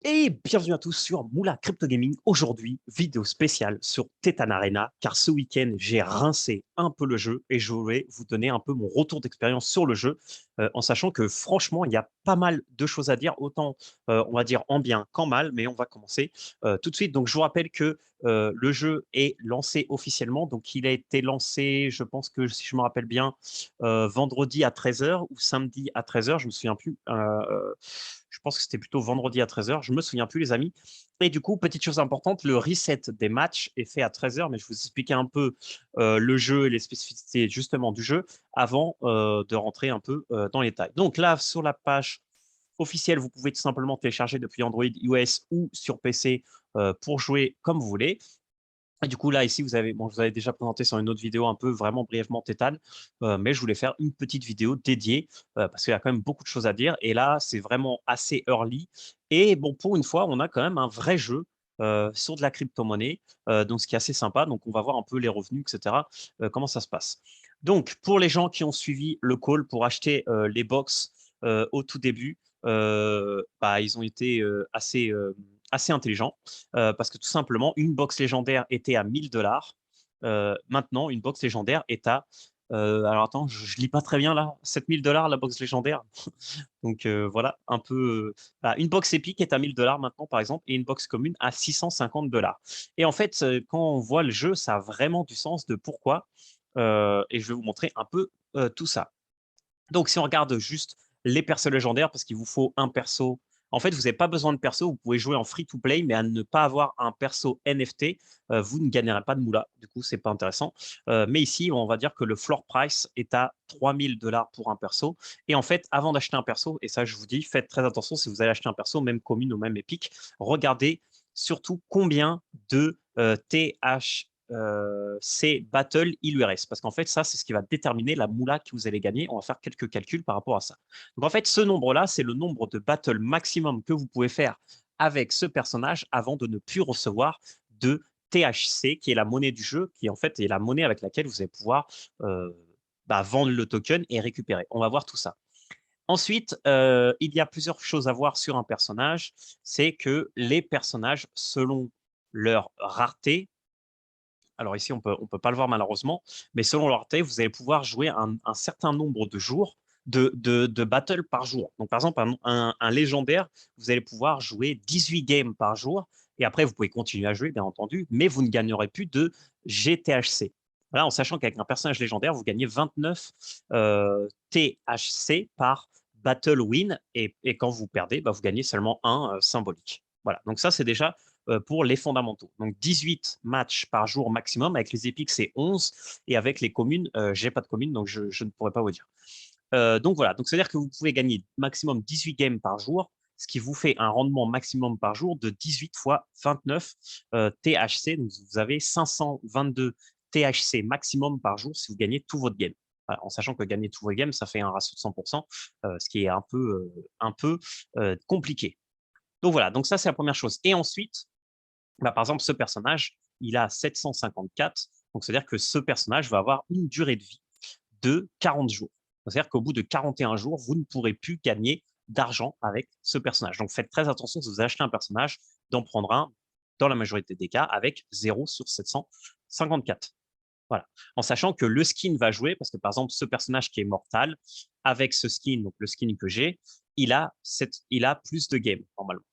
Et bienvenue à tous sur Moula Crypto Gaming. Aujourd'hui, vidéo spéciale sur Titan Arena, car ce week-end, j'ai rincé un peu le jeu et je voulais vous donner un peu mon retour d'expérience sur le jeu, en sachant que franchement, il y a pas mal de choses à dire, autant on va dire en bien qu'en mal, mais on va commencer tout de suite. Donc, je vous rappelle que le jeu est lancé officiellement. Donc, il a été lancé, je pense que si je me rappelle bien, vendredi à 13h ou samedi à 13h, je me souviens plus. Je pense que c'était plutôt vendredi à 13h. Je me souviens plus, les amis. Et du coup, petite chose importante, le reset des matchs est fait à 13h, mais je vous expliquer un peu le jeu et les spécificités justement du jeu avant de rentrer un peu dans les détails. Donc là, sur la page officielle, vous pouvez tout simplement télécharger depuis Android, iOS ou sur PC pour jouer comme vous voulez. Et du coup, là, ici, vous avez, bon, je vous avais déjà présenté sur une autre vidéo un peu vraiment brièvement Tétane, mais je voulais faire une petite vidéo dédiée parce qu'il y a quand même beaucoup de choses à dire. Et là, c'est vraiment assez early. Et bon, pour une fois, on a quand même un vrai jeu sur de la crypto-monnaie, donc ce qui est assez sympa. Donc, on va voir un peu les revenus, etc., comment ça se passe. Donc, pour les gens qui ont suivi le call pour acheter les box au tout début, bah, ils ont été assez intelligents parce que tout simplement, une box légendaire était à 1000 $. Maintenant, une box légendaire est à. Alors attends, je lis pas très bien là. 7000 $ la box légendaire. Donc voilà, un peu. Bah, une box épique est à 1000 $ maintenant, par exemple, et une box commune à 650 $. Et en fait, quand on voit le jeu, ça a vraiment du sens de pourquoi. Et je vais vous montrer un peu tout ça. Donc, si on regarde juste les persos légendaires, parce qu'il vous faut un perso. En fait, vous n'avez pas besoin de perso, vous pouvez jouer en free-to-play, mais à ne pas avoir un perso NFT, vous ne gagnerez pas de moula. Du coup, c'est pas intéressant. Mais ici, on va dire que le floor price est à 3000 $ pour un perso. Et en fait, avant d'acheter un perso, et ça, je vous dis, faites très attention si vous allez acheter un perso, même commune ou même épique, regardez surtout combien de TH c'est battle il lui reste. Parce qu'en fait, ça, c'est ce qui va déterminer la moula que vous allez gagner. On va faire quelques calculs par rapport à ça. Donc, en fait, ce nombre-là, c'est le nombre de battle maximum que vous pouvez faire avec ce personnage avant de ne plus recevoir de THC, qui est la monnaie du jeu, qui en fait est la monnaie avec laquelle vous allez pouvoir vendre le token et récupérer. On va voir tout ça. Ensuite, il y a plusieurs choses à voir sur un personnage. C'est que les personnages, selon leur rareté, alors ici, on peut pas le voir malheureusement, mais selon leur taille, vous allez pouvoir jouer un certain nombre de jours de battle par jour. Donc, par exemple, un légendaire, vous allez pouvoir jouer 18 games par jour, et après, vous pouvez continuer à jouer, bien entendu, mais vous ne gagnerez plus de GTHC. Voilà, en sachant qu'avec un personnage légendaire, vous gagnez 29 THC par battle win, et quand vous perdez, bah, vous gagnez seulement un symbolique. Voilà, donc ça, c'est déjà pour les fondamentaux. Donc 18 matchs par jour maximum. Avec les épiques, c'est 11. Et avec les communes, j'ai pas de communes, donc je ne pourrais pas vous dire. Donc voilà, donc c'est-à-dire que vous pouvez gagner maximum 18 games par jour, ce qui vous fait un rendement maximum par jour de 18 fois 29 THC. Donc vous avez 522 THC maximum par jour si vous gagnez tout votre game. Voilà, en sachant que gagner tous vos games, ça fait un ratio de 100%, ce qui est un peu compliqué. Donc voilà, donc ça c'est la première chose. Et ensuite, bah, par exemple, ce personnage, il a 754. Donc, c'est-à-dire que ce personnage va avoir une durée de vie de 40 jours. C'est-à-dire qu'au bout de 41 jours, vous ne pourrez plus gagner d'argent avec ce personnage. Donc, faites très attention si vous achetez un personnage, d'en prendre un, dans la majorité des cas, avec 0 sur 754. Voilà. En sachant que le skin va jouer, parce que par exemple, ce personnage qui est mortal, avec ce skin, donc le skin que j'ai, il a plus de game, normalement.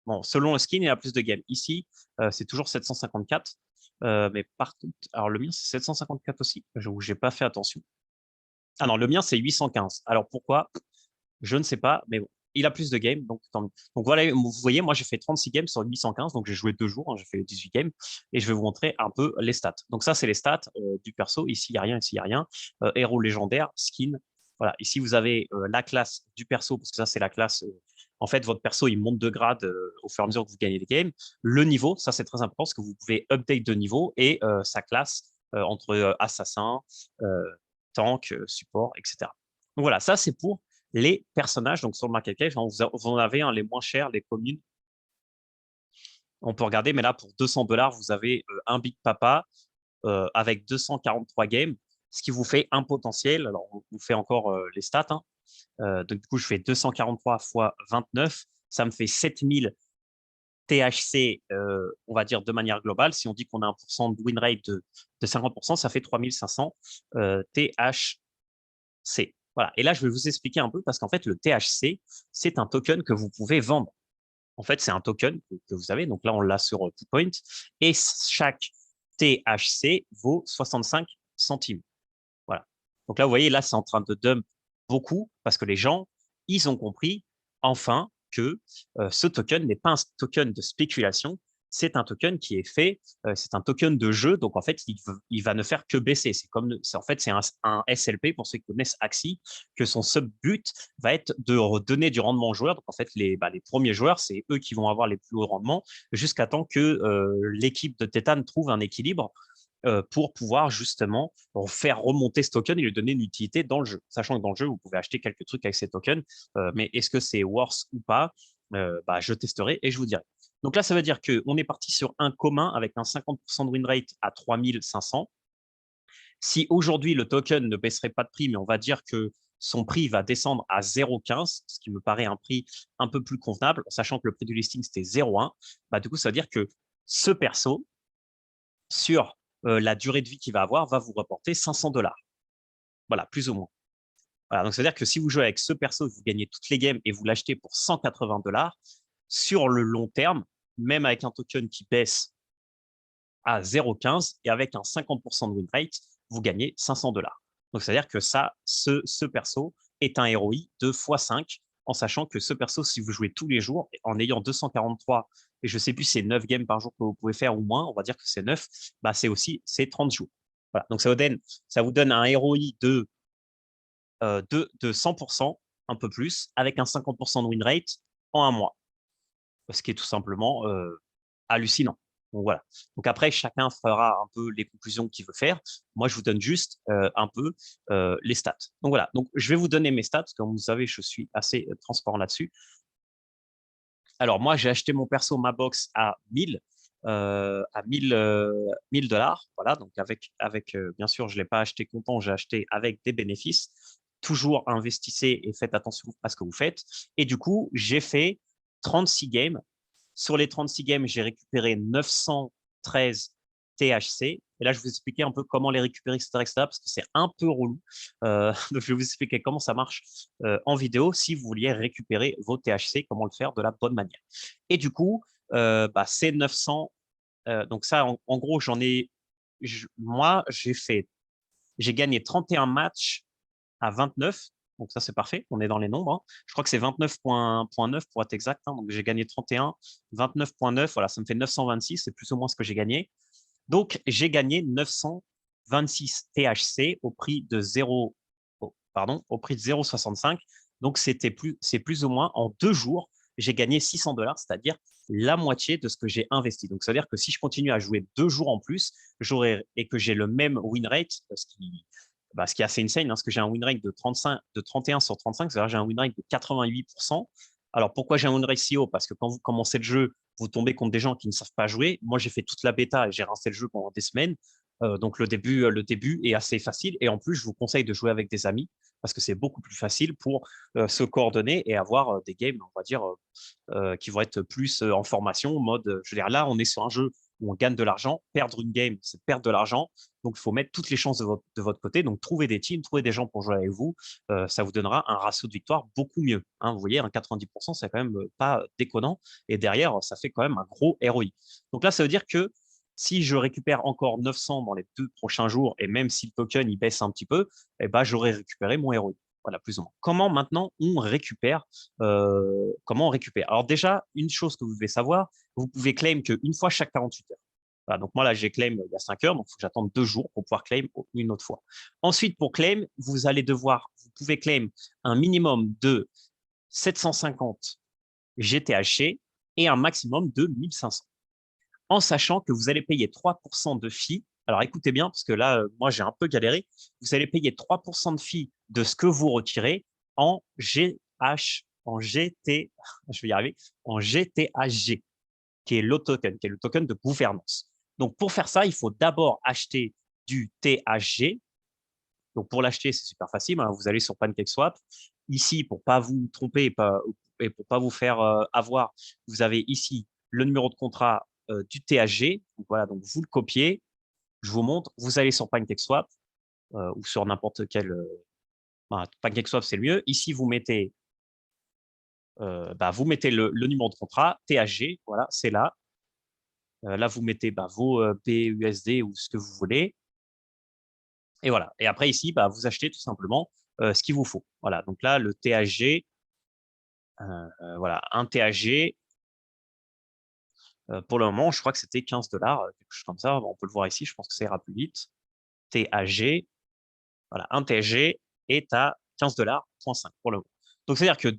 Bon, selon le skin, il y a plus de games. Ici, c'est toujours 754. Mais par contre, alors le mien, c'est 754 aussi. Je n'ai pas fait attention. Ah non, le mien, c'est 815. Alors pourquoi? Je ne sais pas, mais bon, il a plus de games. Donc voilà, vous voyez, moi, j'ai fait 36 games sur 815. Donc j'ai joué 2 jours, hein, j'ai fait 18 games. Et je vais vous montrer un peu les stats. Donc ça, c'est les stats du perso. Ici, il n'y a rien, ici, il n'y a rien. Héros légendaire, skin. Voilà, ici, vous avez la classe du perso, parce que ça, c'est la classe. En fait, votre perso, il monte de grade au fur et à mesure que vous gagnez des games. Le niveau, ça, c'est très important, parce que vous pouvez update de niveau et sa classe entre assassin, euh, tank, support, etc. Donc voilà, ça, c'est pour les personnages. Donc sur le marketplace, hein, vous en avez les moins chers, les communes. On peut regarder, mais là, pour 200 $, vous avez un Big Papa avec 243 games, ce qui vous fait un potentiel. Alors, on vous fait encore les stats, hein. Donc, du coup, je fais 243 fois 29, ça me fait 7000 THC, on va dire de manière globale, si on dit qu'on a un pourcent de win rate de 50%, ça fait 3500 THC. Voilà. Et là, je vais vous expliquer un peu parce qu'en fait, le THC, c'est un token que vous pouvez vendre. En fait, c'est un token que vous avez. Donc là, on l'a sur PointPoint. Et chaque THC vaut 65 centimes. Voilà. Donc là, vous voyez, là, c'est en train de dump beaucoup parce que les gens, ils ont compris enfin que ce token n'est pas un token de spéculation, c'est un token qui est fait, c'est un token de jeu, donc en fait, il va ne faire que baisser. C'est comme, en fait, c'est un SLP pour ceux qui connaissent Axie, que son sub-but va être de redonner du rendement aux joueurs. Donc en fait, les premiers joueurs, c'est eux qui vont avoir les plus hauts rendements jusqu'à temps que l'équipe de Tétane trouve un équilibre pour pouvoir justement faire remonter ce token et lui donner une utilité dans le jeu. Sachant que dans le jeu, vous pouvez acheter quelques trucs avec ces tokens, mais est-ce que c'est worth ou pas? Je testerai et je vous dirai. Donc là, ça veut dire qu'on est parti sur un commun avec un 50% de win rate à 3500. Si aujourd'hui, le token ne baisserait pas de prix, mais on va dire que son prix va descendre à 0,15, ce qui me paraît un prix un peu plus convenable, sachant que le prix du listing, c'était 0,1, du coup, ça veut dire que ce perso, sur la durée de vie qu'il va avoir, va vous rapporter 500 $. Voilà, plus ou moins. Voilà, donc, c'est-à-dire que si vous jouez avec ce perso, vous gagnez toutes les games et vous l'achetez pour 180 $, sur le long terme, même avec un token qui baisse à 0,15 et avec un 50% de win rate, vous gagnez 500 $. Donc, c'est-à-dire que ça, ce perso est un ROI de x5, en sachant que ce perso, si vous jouez tous les jours, en ayant 243, et je ne sais plus, c'est 9 games par jour que vous pouvez faire ou moins, on va dire que c'est 9, c'est 30 jours. Voilà. Donc, ça vous donne un ROI de 100%, un peu plus, avec un 50% de win rate en un mois. Ce qui est tout simplement hallucinant. Donc voilà. Donc après, chacun fera un peu les conclusions qu'il veut faire. Moi, je vous donne juste un peu les stats. Donc voilà. Donc je vais vous donner mes stats. Comme vous savez, je suis assez transparent là-dessus. Alors moi, j'ai acheté mon perso, ma box à 1000 $. Voilà. Donc avec bien sûr, je l'ai pas acheté comptant, j'ai acheté avec des bénéfices. Toujours investissez et faites attention à ce que vous faites. Et du coup, j'ai fait 36 games. Sur les 36 games, j'ai récupéré 913 THC. Et là, je vais vous expliquer un peu comment les récupérer, etc., parce que c'est un peu relou. Donc, je vais vous expliquer comment ça marche en vidéo si vous vouliez récupérer vos THC, comment le faire de la bonne manière. Et du coup, c'est 900. Donc ça, en gros, moi, j'ai gagné 31 matchs à 29. Donc ça, c'est parfait. On est dans les nombres, hein. Je crois que c'est 29,9 pour être exact, hein. Donc j'ai gagné 31, 29,9. Voilà, ça me fait 926. C'est plus ou moins ce que j'ai gagné. Donc j'ai gagné 926 THC au prix de 0,65. Donc c'est plus ou moins en 2 jours, j'ai gagné 600 $, c'est-à-dire la moitié de ce que j'ai investi. Donc, c'est-à-dire que si je continue à jouer 2 jours en plus, et que j'ai le même win rate, ce qui est assez insane, hein, parce que j'ai un win rate de 31 sur 35, c'est-à-dire j'ai un win rate de 88%. Alors, pourquoi j'ai un win rate si haut? Parce que quand vous commencez le jeu, vous tombez contre des gens qui ne savent pas jouer. Moi, j'ai fait toute la bêta et j'ai rincé le jeu pendant des semaines. Donc, le début est assez facile. Et en plus, je vous conseille de jouer avec des amis parce que c'est beaucoup plus facile pour se coordonner et avoir des games, on va dire, qui vont être plus en formation, en mode, je veux dire, là, on est sur un jeu où on gagne de l'argent. Perdre une game, c'est perdre de l'argent. Donc, il faut mettre toutes les chances de votre côté. Donc, trouver des teams, trouver des gens pour jouer avec vous. Ça vous donnera un ratio de victoire beaucoup mieux, hein. Vous voyez, un 90%, c'est quand même pas déconnant. Et derrière, ça fait quand même un gros ROI. Donc là, ça veut dire que si je récupère encore 900 dans les 2 prochains jours, et même si le token il baisse un petit peu, j'aurai récupéré mon ROI. Voilà, plus ou moins. Comment maintenant on récupère Comment on récupère? Alors déjà, une chose que vous devez savoir, vous pouvez claim qu'une fois chaque 48 heures. Voilà, donc moi là, j'ai claim il y a 5 heures, donc il faut que j'attende 2 jours pour pouvoir claim une autre fois. Ensuite, pour claim, vous pouvez claim un minimum de 750 GTHC et un maximum de 1500, en sachant que vous allez payer 3% de fee. Alors écoutez bien, parce que là, moi, j'ai un peu galéré. Vous allez payer 3% de fee de ce que vous retirez en en GT, je vais y arriver, en GTHG, qui est qui est le token de gouvernance. Donc, pour faire ça, il faut d'abord acheter du THG. Donc, pour l'acheter, c'est super facile, hein. Vous allez sur PancakeSwap. Ici, pour ne pas vous tromper et pour pas vous faire avoir, vous avez ici le numéro de contrat du THG. Donc, voilà, donc vous le copiez, je vous montre, vous allez sur PancakeSwap ou sur n'importe quel PancakeSwap, c'est le mieux. Ici, vous mettez le numéro de contrat, THG, voilà, c'est là. Là, vous mettez vos BUSD ou ce que vous voulez. Et voilà. Et après, ici, vous achetez tout simplement ce qu'il vous faut. Voilà. Donc là, le THG, voilà, un THG, pour le moment, je crois que c'était 15 $, quelque chose comme ça. On peut le voir ici, je pense que ça ira plus vite. THG, voilà, un THG est à 15 $,5 pour le moment. Donc, c'est-à-dire que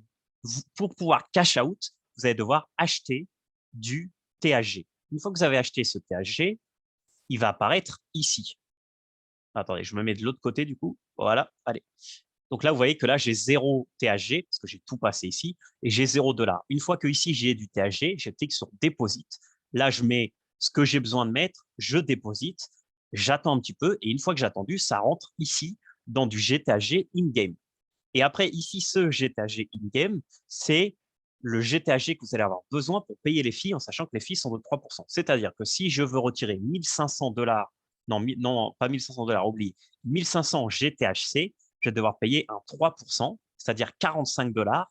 pour pouvoir cash out, vous allez devoir acheter du THG. Une fois que vous avez acheté ce THG, il va apparaître ici. Attendez, je me mets de l'autre côté du coup. Voilà, allez. Donc là, vous voyez que là, j'ai 0 THG parce que j'ai tout passé ici et j'ai 0 $. Une fois que ici, j'ai du THG, je clique sur Deposit. Là, je mets ce que j'ai besoin de mettre, je déposite, j'attends un petit peu et une fois que j'ai attendu, ça rentre ici dans du GTHG in-game. Et après, ici, ce GTHG in-game, c'est le GTHG que vous allez avoir besoin pour payer les fees en sachant que les fees sont de 3%. C'est-à-dire que si je veux retirer 1500 $, non, pas 1500 $, oublie, 1500 GTHC, je vais devoir payer un 3%, c'est-à-dire 45 $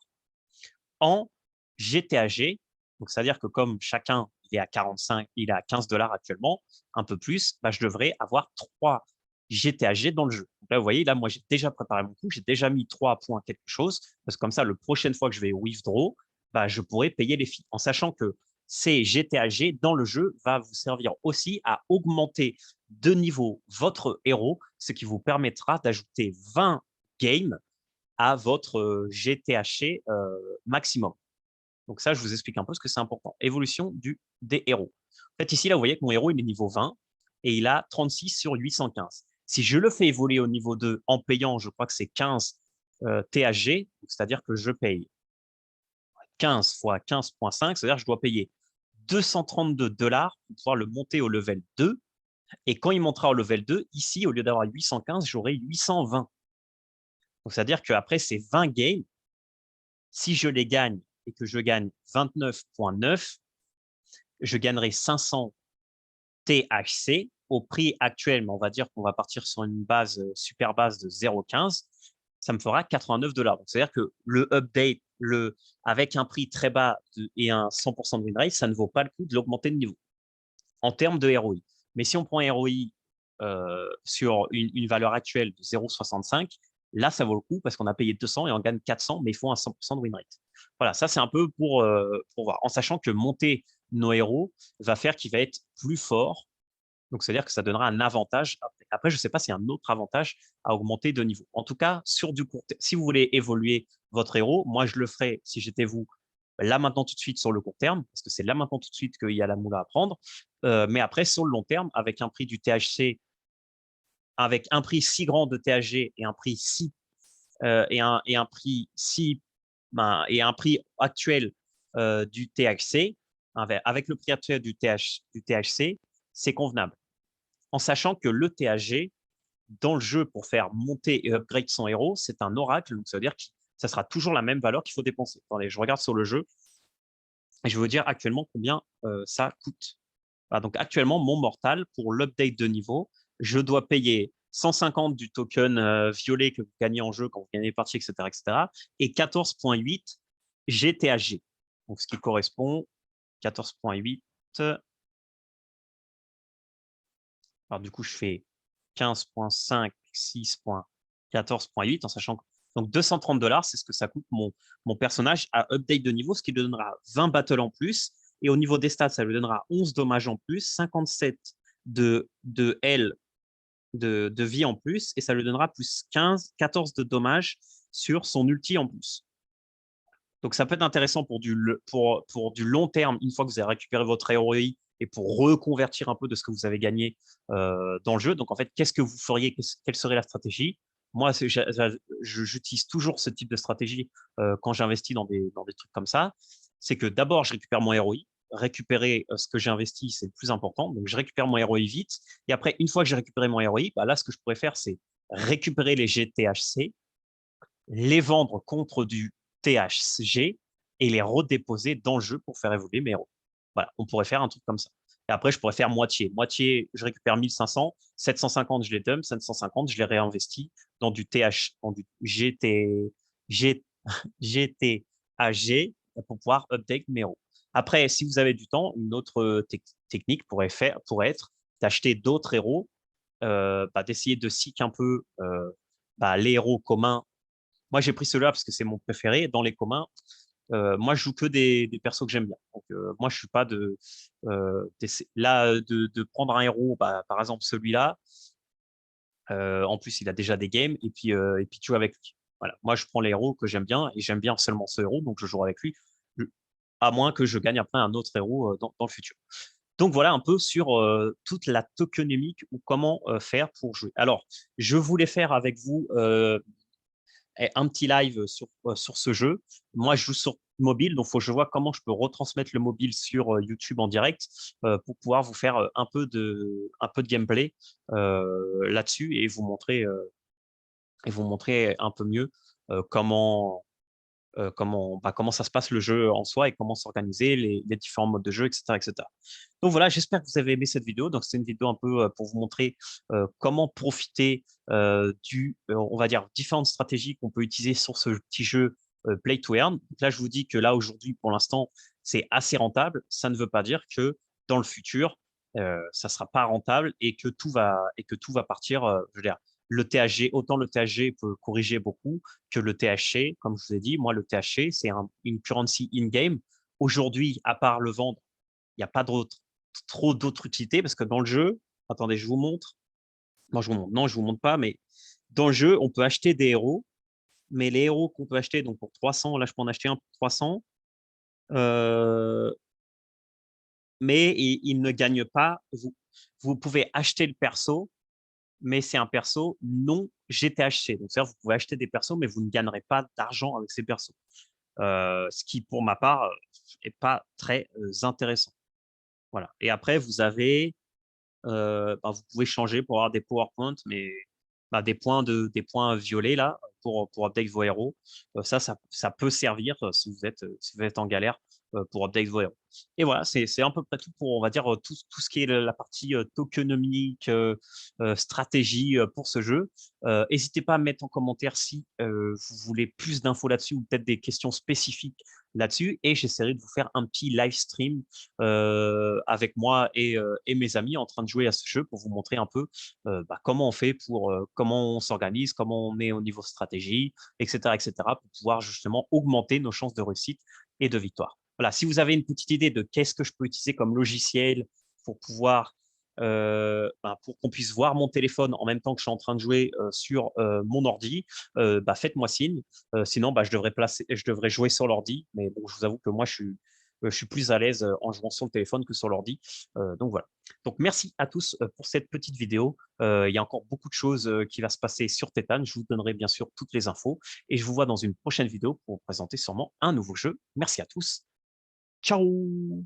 en GTHG. Donc, c'est-à-dire que comme chacun il est à 45, il est à 15 $ actuellement, un peu plus, je devrais avoir 3 GTHG dans le jeu. Donc là, vous voyez, là, moi, j'ai déjà préparé mon coup, j'ai déjà mis 3 points quelque chose, parce que comme ça, la prochaine fois que je vais withdraw, je pourrai payer les fees, en sachant que ces GTHG dans le jeu va vous servir aussi à augmenter de niveau votre héros, ce qui vous permettra d'ajouter 20 games à votre GTHC maximum. Donc ça, je vous explique un peu ce que c'est important. Évolution des héros. En fait, ici, là, vous voyez que mon héros, il est niveau 20 et il a 36 sur 815. Si je le fais évoluer au niveau 2 en payant, je crois que c'est 15 THG, c'est-à-dire que je paye 15 fois 15,5, c'est-à-dire que je dois payer 232 $ pour pouvoir le monter au level 2. Et quand il montera au level 2, ici, au lieu d'avoir 815, j'aurai 820. Donc, c'est-à-dire qu'après ces 20 games, si je les gagne et que je gagne 29,9, je gagnerai 500 THC au prix actuel, mais on va dire qu'on va partir sur une base, super base de 0,15, ça me fera 89 $. C'est-à-dire que le update, avec un prix très bas et un 100% de win rate, ça ne vaut pas le coup de l'augmenter de niveau en termes de ROI. Mais si on prend ROI sur une valeur actuelle de 0,65, là, ça vaut le coup parce qu'on a payé 200 et on gagne 400, mais il faut un 100% de win rate. Voilà, ça, c'est un peu pour voir. En sachant que monter nos héros va faire qu'il va être plus fort. Donc, c'est-à-dire que ça donnera un avantage. Après, je ne sais pas s'il y a un autre avantage à augmenter de niveau. En tout cas, sur du court terme, si vous voulez évoluer votre héros, moi, je le ferais, si j'étais vous, là maintenant tout de suite sur le court terme, parce que c'est là maintenant tout de suite qu'il y a la moula à prendre. Mais après, sur le long terme, avec un prix du THC, avec un prix si grand de THG et un prix et un prix actuel du THC, avec le prix actuel du THC, c'est convenable. En sachant que le THG, dans le jeu, pour faire monter et upgrade son héros, c'est un oracle, donc ça veut dire que ça sera toujours la même valeur qu'il faut dépenser. Attendez, je regarde sur le jeu et je vais vous dire actuellement combien ça coûte. Voilà, donc actuellement, mon mortal, pour l'update de niveau, je dois payer 150 du token violet que vous gagnez en jeu quand vous gagnez les parties, etc., etc., et 14,8 GTHG. Donc, ce qui correspond 14,8. Alors, du coup, je fais 15,5, 6,14,8 en sachant que donc 230 $, c'est ce que ça coûte mon personnage à update de niveau, ce qui lui donnera 20 battles en plus. Et au niveau des stats, ça lui donnera 11 dommages en plus, 57 de L de vie en plus, et ça lui donnera plus 14 de dommages sur son ulti en plus. Donc ça peut être intéressant pour pour du long terme, une fois que vous avez récupéré votre héros et pour reconvertir un peu de ce que vous avez gagné dans le jeu. Donc en fait, qu'est-ce que vous feriez? Quelle serait la stratégie? Moi, j'utilise toujours ce type de stratégie quand j'investis dans des trucs comme ça. C'est que d'abord, je récupère mon ROI. Récupérer ce que j'ai investi, c'est le plus important. Donc, je récupère mon ROI vite. Et après, une fois que j'ai récupéré mon ROI, là, ce que je pourrais faire, c'est récupérer les GTHC, les vendre contre du THG et les redéposer dans le jeu pour faire évoluer mes héros. Voilà, on pourrait faire un truc comme ça. Et après, je pourrais faire moitié. Moitié, je récupère 1500, 750, je les dump, 750, je les réinvestis dans du TH, dans du G, GTAG pour pouvoir update mes héros. Après, si vous avez du temps, une autre technique pourrait être d'acheter d'autres héros, d'essayer de seek un peu les héros communs. Moi, j'ai pris celui-là parce que c'est mon préféré. Dans les communs, moi, je joue que des persos que j'aime bien. Donc, moi, je suis pas là de prendre un héros, par exemple celui-là. En plus, il a déjà des games et puis tu joues avec lui. Voilà. Moi, je prends les héros que j'aime bien et j'aime bien seulement ce héros, donc je joue avec lui, à moins que je gagne après un autre héros dans le futur. Donc voilà un peu sur toute la tokenomique ou comment faire pour jouer. Alors, je voulais faire avec vous un petit live sur ce jeu. Moi, je joue sur mobile, donc il faut que je vois comment je peux retransmettre le mobile sur YouTube en direct pour pouvoir vous faire un peu de gameplay là-dessus et vous montrer un peu mieux comment ça se passe le jeu en soi et comment s'organiser, les différents modes de jeu, etc., etc. Donc voilà, j'espère que vous avez aimé cette vidéo. Donc c'est une vidéo un peu pour vous montrer comment profiter on va dire, différentes stratégies qu'on peut utiliser sur ce petit jeu Play to Earn. Donc là, je vous dis que là, aujourd'hui, pour l'instant, c'est assez rentable. Ça ne veut pas dire que dans le futur, ça sera pas rentable et que tout va partir. Je veux dire, le THG, autant le THG peut corriger beaucoup que le THC. Comme je vous ai dit, moi, le THC, c'est une currency in-game. Aujourd'hui, à part le vendre, il n'y a pas trop d'autres utilités parce que dans le jeu, attendez, je vous montre. Non, je vous montre. Non, je vous montre pas, mais dans le jeu, on peut acheter des héros, mais les héros qu'on peut acheter, donc pour 300, là, je peux en acheter un pour 300, euh, mais il ne gagne pas. Vous pouvez acheter le perso, mais c'est un perso non GTHC. Donc, c'est-à-dire, vous pouvez acheter des persos, mais vous ne gagnerez pas d'argent avec ces persos. Ce qui, pour ma part, est pas très intéressant. Voilà. Et après, vous pouvez changer pour avoir des PowerPoint, mais des points violets là pour update vos héros. Ça peut servir si vous êtes en galère pour update vos héros. Et voilà, c'est à peu près tout pour, on va dire, tout ce qui est la partie tokenomique, stratégie pour ce jeu. N'hésitez pas à mettre en commentaire si vous voulez plus d'infos là-dessus ou peut-être des questions spécifiques là-dessus. Et j'essaierai de vous faire un petit live stream avec moi et mes amis en train de jouer à ce jeu pour vous montrer un peu comment on fait comment on s'organise, comment on est au niveau stratégie, etc., pour pouvoir justement augmenter nos chances de réussite et de victoire. Voilà, si vous avez une petite idée de qu'est-ce que je peux utiliser comme logiciel pour pouvoir pour qu'on puisse voir mon téléphone en même temps que je suis en train de jouer sur mon ordi, faites-moi signe. Sinon, je devrais jouer sur l'ordi. Mais bon, je vous avoue que moi, je suis plus à l'aise en jouant sur le téléphone que sur l'ordi. Donc voilà. Donc merci à tous pour cette petite vidéo. Il y a encore beaucoup de choses qui vont se passer sur Tétane. Je vous donnerai bien sûr toutes les infos et je vous vois dans une prochaine vidéo pour vous présenter sûrement un nouveau jeu. Merci à tous. Ciao!